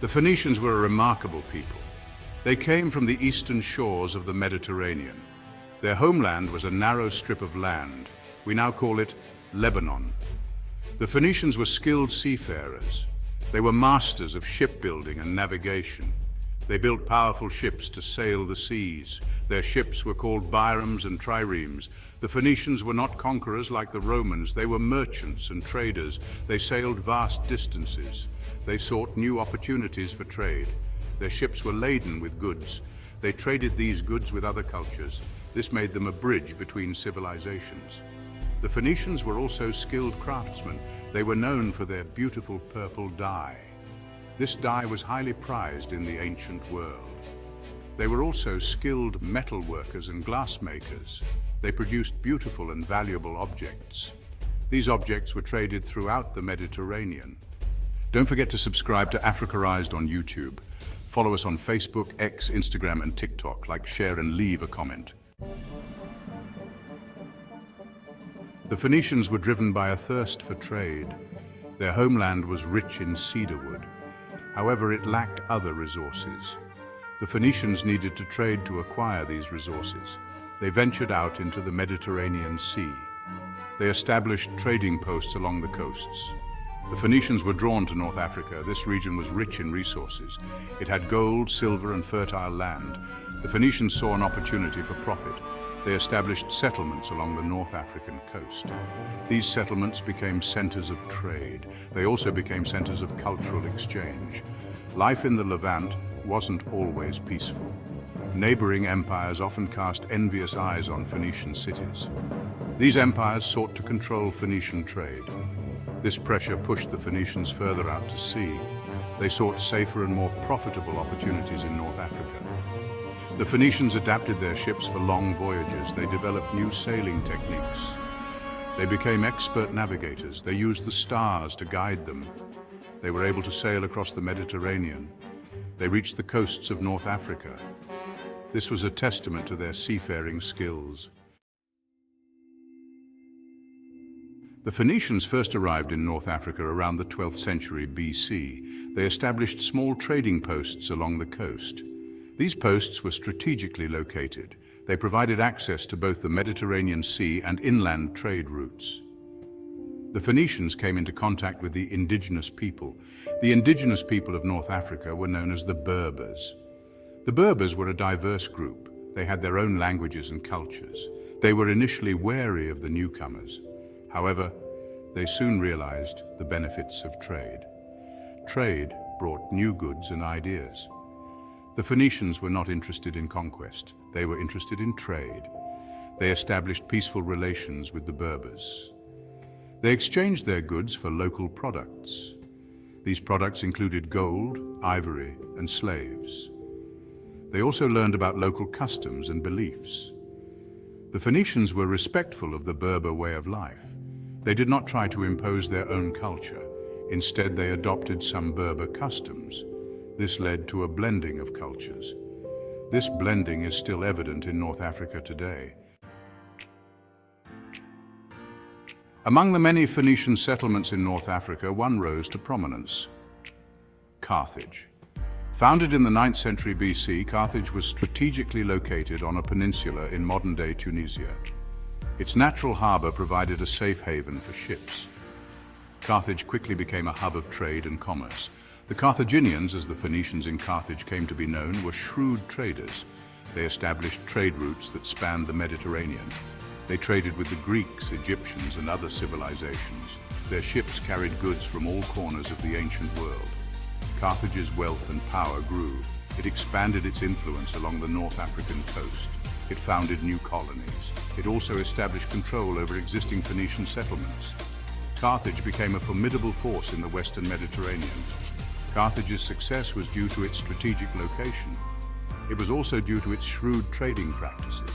The Phoenicians were a remarkable people. They came from the eastern shores of the Mediterranean. Their homeland was a narrow strip of land. We now call it Lebanon. The Phoenicians were skilled seafarers. They were masters of shipbuilding and navigation. They built powerful ships to sail the seas. Their ships were called biremes and triremes. The Phoenicians were not conquerors like the Romans. They were merchants and traders. They sailed vast distances. They sought new opportunities for trade. Their ships were laden with goods. They traded these goods with other cultures. This made them a bridge between civilizations. The Phoenicians were also skilled craftsmen. They were known for their beautiful purple dye. This dye was highly prized in the ancient world. They were also skilled metal workers and glass makers. They produced beautiful and valuable objects. These objects were traded throughout the Mediterranean. Don't forget to subscribe to Africarized on YouTube. Follow us on Facebook, X, Instagram, and TikTok. Like, share, and leave a comment. The Phoenicians were driven by a thirst for trade. Their homeland was rich in cedarwood. However, it lacked other resources. The Phoenicians needed to trade to acquire these resources. They ventured out into the Mediterranean Sea. They established trading posts along the coasts. The Phoenicians were drawn to North Africa. This region was rich in resources. It had gold, silver, and fertile land. The Phoenicians saw an opportunity for profit. They established settlements along the North African coast. These settlements became centers of trade. They also became centers of cultural exchange. Life in the Levant wasn't always peaceful. Neighboring empires often cast envious eyes on Phoenician cities. These empires sought to control Phoenician trade. This pressure pushed the Phoenicians further out to sea. They sought safer and more profitable opportunities in North Africa. The Phoenicians adapted their ships for long voyages. They developed new sailing techniques. They became expert navigators. They used the stars to guide them. They were able to sail across the Mediterranean. They reached the coasts of North Africa. This was a testament to their seafaring skills. The Phoenicians first arrived in North Africa around the 12th century BC. They established small trading posts along the coast. These posts were strategically located. They provided access to both the Mediterranean Sea and inland trade routes. The Phoenicians came into contact with the indigenous people. The indigenous people of North Africa were known as the Berbers. The Berbers were a diverse group. They had their own languages and cultures. They were initially wary of the newcomers. However, they soon realized the benefits of trade. Trade brought new goods and ideas. The Phoenicians were not interested in conquest. They were interested in trade. They established peaceful relations with the Berbers. They exchanged their goods for local products. These products included gold, ivory, and slaves. They also learned about local customs and beliefs. The Phoenicians were respectful of the Berber way of life. They did not try to impose their own culture. Instead, they adopted some Berber customs. This led to a blending of cultures. This blending is still evident in North Africa today. Among the many Phoenician settlements in North Africa, one rose to prominence: Carthage. Founded in the 9th century BC, Carthage was strategically located on a peninsula in modern-day Tunisia. Its natural harbor provided a safe haven for ships. Carthage quickly became a hub of trade and commerce. The Carthaginians, as the Phoenicians in Carthage came to be known, were shrewd traders. They established trade routes that spanned the Mediterranean. They traded with the Greeks, Egyptians, and other civilizations. Their ships carried goods from all corners of the ancient world. Carthage's wealth and power grew. It expanded its influence along the North African coast. It founded new colonies. It also established control over existing Phoenician settlements. Carthage became a formidable force in the Western Mediterranean. Carthage's success was due to its strategic location. It was also due to its shrewd trading practices.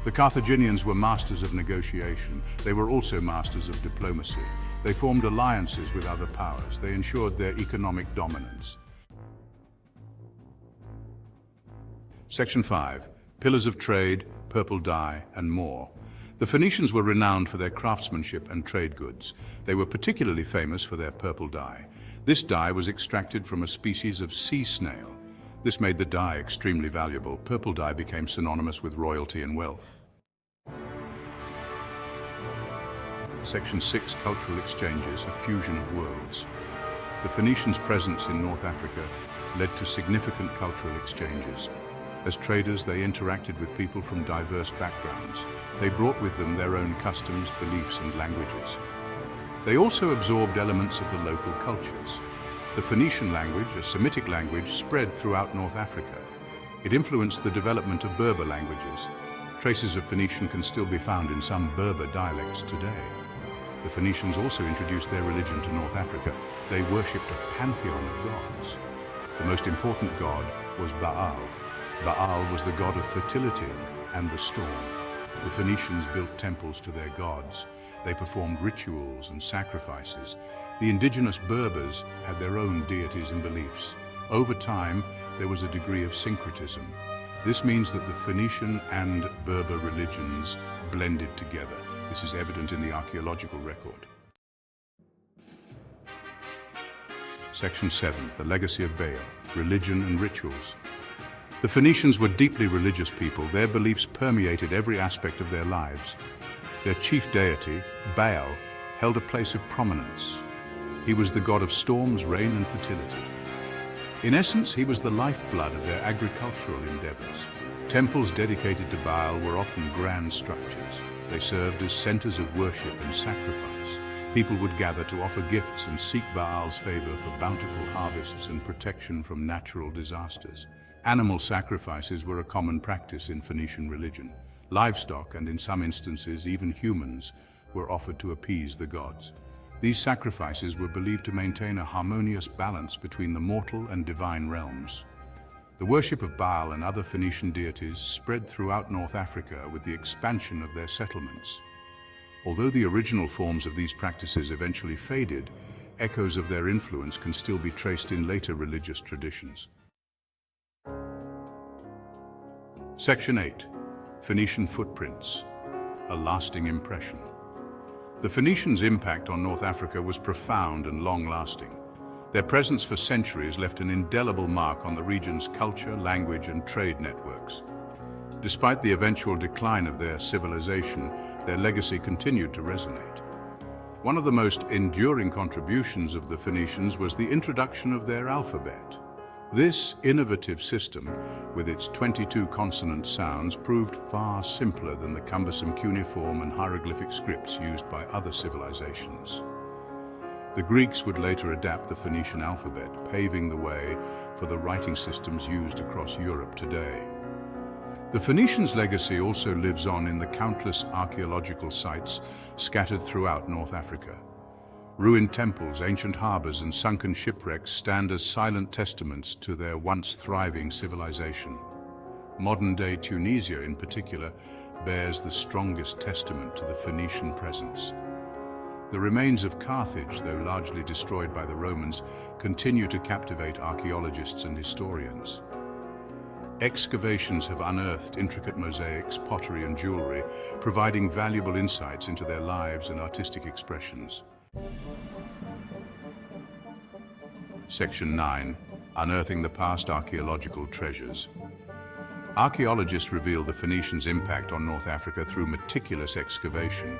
The Carthaginians were masters of negotiation. They were also masters of diplomacy. They formed alliances with other powers. They ensured their economic dominance. Section 5. Pillars of trade, purple dye, and more. The Phoenicians were renowned for their craftsmanship and trade goods. They were particularly famous for their purple dye. This dye was extracted from a species of sea snail. This made the dye extremely valuable. Purple dye became synonymous with royalty and wealth. Section 6, Cultural Exchanges, a fusion of worlds. The Phoenicians' presence in North Africa led to significant cultural exchanges. As traders, they interacted with people from diverse backgrounds. They brought with them their own customs, beliefs, and languages. They also absorbed elements of the local cultures. The Phoenician language, a Semitic language, spread throughout North Africa. It influenced the development of Berber languages. Traces of Phoenician can still be found in some Berber dialects today. The Phoenicians also introduced their religion to North Africa. They worshipped a pantheon of gods. The most important god was Baal. Baal was the god of fertility and the storm. The Phoenicians built temples to their gods. They performed rituals and sacrifices. The indigenous Berbers had their own deities and beliefs. Over time, there was a degree of syncretism. This means that the Phoenician and Berber religions blended together. This is evident in the archaeological record. Section 7, the legacy of Baal, religion and rituals. The Phoenicians were deeply religious people. Their beliefs permeated every aspect of their lives. Their chief deity, Baal, held a place of prominence. He was the god of storms, rain, and fertility. In essence, he was the lifeblood of their agricultural endeavors. Temples dedicated to Baal were often grand structures. They served as centers of worship and sacrifice. People would gather to offer gifts and seek Baal's favor for bountiful harvests and protection from natural disasters. Animal sacrifices were a common practice in Phoenician religion. Livestock, and in some instances even humans, were offered to appease the gods. These sacrifices were believed to maintain a harmonious balance between the mortal and divine realms. The worship of Baal and other Phoenician deities spread throughout North Africa with the expansion of their settlements. Although the original forms of these practices eventually faded, echoes of their influence can still be traced in later religious traditions. Section 8. Phoenician footprints, a lasting impression. The Phoenicians' impact on North Africa was profound and long-lasting. Their presence for centuries left an indelible mark on the region's culture, language, and trade networks. Despite the eventual decline of their civilization, their legacy continued to resonate. One of the most enduring contributions of the Phoenicians was the introduction of their alphabet. This innovative system, with its 22 consonant sounds, proved far simpler than the cumbersome cuneiform and hieroglyphic scripts used by other civilizations. The Greeks would later adapt the Phoenician alphabet, paving the way for the writing systems used across Europe today. The Phoenicians' legacy also lives on in the countless archaeological sites scattered throughout North Africa. Ruined temples, ancient harbors, and sunken shipwrecks stand as silent testaments to their once thriving civilization. Modern-day Tunisia, in particular, bears the strongest testament to the Phoenician presence. The remains of Carthage, though largely destroyed by the Romans, continue to captivate archaeologists and historians. Excavations have unearthed intricate mosaics, pottery, and jewelry, providing valuable insights into their lives and artistic expressions. Section 9. Unearthing the past archaeological treasures. Archaeologists reveal the Phoenicians' impact on North Africa through meticulous excavation.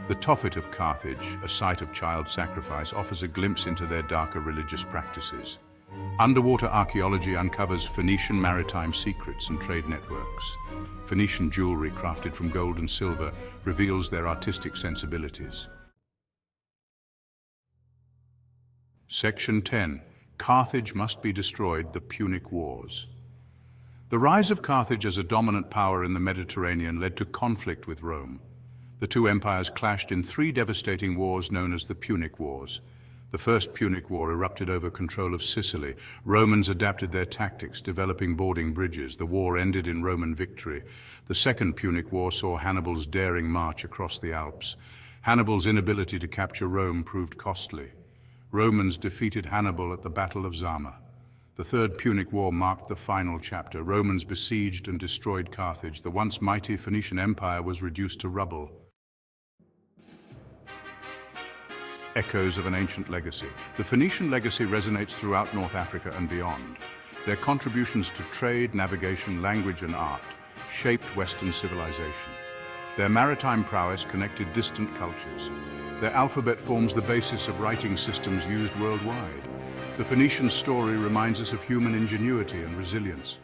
The Tophet of Carthage, a site of child sacrifice, offers a glimpse into their darker religious practices. Underwater archaeology uncovers Phoenician maritime secrets and trade networks. Phoenician jewelry crafted from gold and silver reveals their artistic sensibilities. Section 10. Carthage must be destroyed, the Punic Wars. The rise of Carthage as a dominant power in the Mediterranean led to conflict with Rome. The two empires clashed in 3 devastating wars known as the Punic Wars. The First Punic War erupted over control of Sicily. Romans adapted their tactics, developing boarding bridges. The war ended in Roman victory. The Second Punic War saw Hannibal's daring march across the Alps. Hannibal's inability to capture Rome proved costly. Romans defeated Hannibal at the Battle of Zama. The Third Punic War marked the final chapter. Romans besieged and destroyed Carthage. The once mighty Phoenician Empire was reduced to rubble. echoes of an ancient legacy. The Phoenician legacy resonates throughout North Africa and beyond. Their contributions to trade, navigation, language, and art shaped Western civilization. Their maritime prowess connected distant cultures. Their alphabet forms the basis of writing systems used worldwide. The Phoenician story reminds us of human ingenuity and resilience.